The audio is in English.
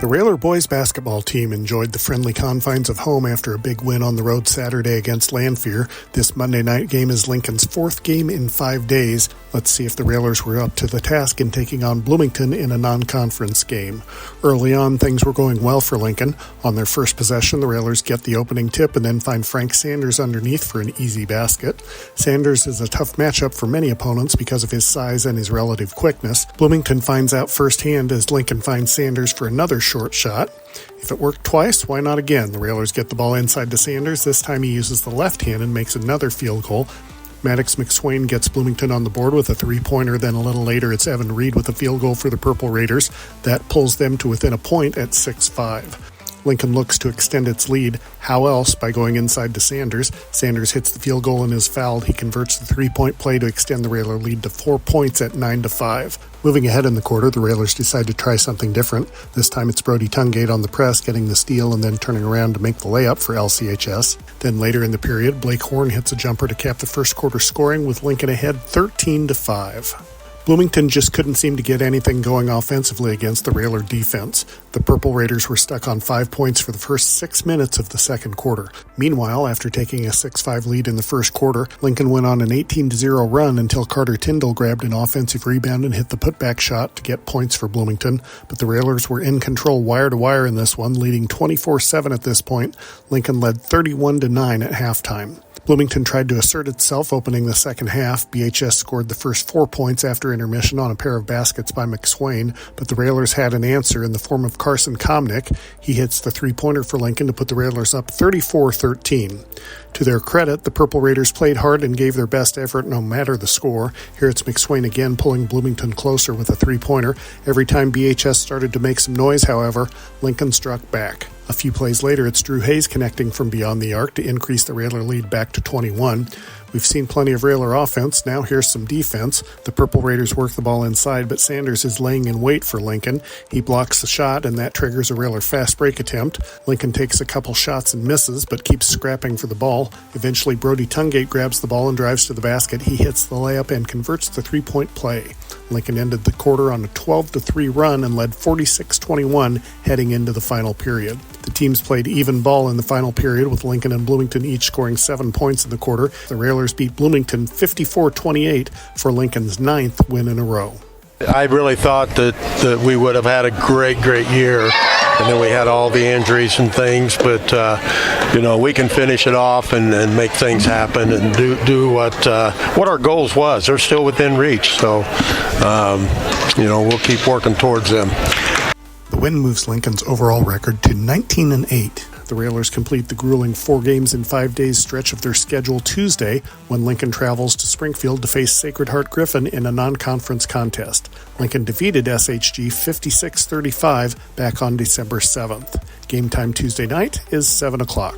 The Railer boys basketball team enjoyed the friendly confines of home after a big win on the road Saturday against Lanphier. This Monday night game is Lincoln's fourth game in 5 days. Let's see if the Railers were up to the task in taking on Bloomington in a non-conference game. Early on, things were going well for Lincoln. On their first possession, the Railers get the opening tip and then find Frank Sanders underneath for an easy basket. Sanders is a tough matchup for many opponents because of his size and his relative quickness. Bloomington finds out firsthand as Lincoln finds Sanders for another short shot. If it worked twice, why not again? The Railers get the ball inside to Sanders. This time he uses the left hand and makes another field goal. Maddox McSwain gets Bloomington on the board with a three-pointer. Then a little later, it's Evan Reed with a field goal for the Purple Raiders. That pulls them to within a point at 6-5. Lincoln looks to extend its lead. How else? By going inside to Sanders. Sanders hits the field goal and is fouled. He converts the three-point play to extend the Railer lead to 4 points at 9-5. Moving ahead in the quarter, the Railers decide to try something different. This time it's Brody Tungate on the press, getting the steal and then turning around to make the layup for LCHS. Then later in the period, Blake Horn hits a jumper to cap the first quarter scoring, with Lincoln ahead 13-5. Bloomington just couldn't seem to get anything going offensively against the Railer defense. The Purple Raiders were stuck on 5 points for the first 6 minutes of the second quarter. Meanwhile, after taking a 6-5 lead in the first quarter, Lincoln went on an 18-0 run until Carter Tyndall grabbed an offensive rebound and hit the putback shot to get points for Bloomington. But the Railers were in control wire to wire in this one, leading 24-7 at this point. Lincoln led 31-9 at halftime. Bloomington tried to assert itself opening the second half. BHS scored the first 4 points after intermission on a pair of baskets by McSwain, but the Railers had an answer in the form of Carson Komnick. He hits the three-pointer for Lincoln to put the Railers up 34-13. To their credit, the Purple Raiders played hard and gave their best effort no matter the score. Here it's McSwain again pulling Bloomington closer with a three-pointer. Every time BHS started to make some noise, however, Lincoln struck back. A few plays later, it's Drew Hayes connecting from beyond the arc to increase the Railer lead back to 21. We've seen plenty of Railer offense. Now here's some defense. The Purple Raiders work the ball inside, but Sanders is laying in wait for Lincoln. He blocks the shot, and that triggers a Railer fast break attempt. Lincoln takes a couple shots and misses, but keeps scrapping for the ball. Eventually, Brody Tungate grabs the ball and drives to the basket. He hits the layup and converts the three-point play. Lincoln ended the quarter on a 12-3 run and led 46-21 heading into the final period. The teams played even ball in the final period, with Lincoln and Bloomington each scoring 7 points in the quarter. The Railers beat Bloomington 54-28 for Lincoln's 9th win in a row. I really thought that we would have had a great year, and then we had all the injuries and things, but we can finish it off and make things happen and do what our goals was. They're still within reach, so we'll keep working towards them. The win moves Lincoln's overall record to 19-8. The Railers complete the grueling 4 games in 5 days stretch of their schedule Tuesday, when Lincoln travels to Springfield to face Sacred Heart Griffin in a non-conference contest. Lincoln defeated SHG 56-35 back on December 7th. Game time Tuesday night is 7 o'clock.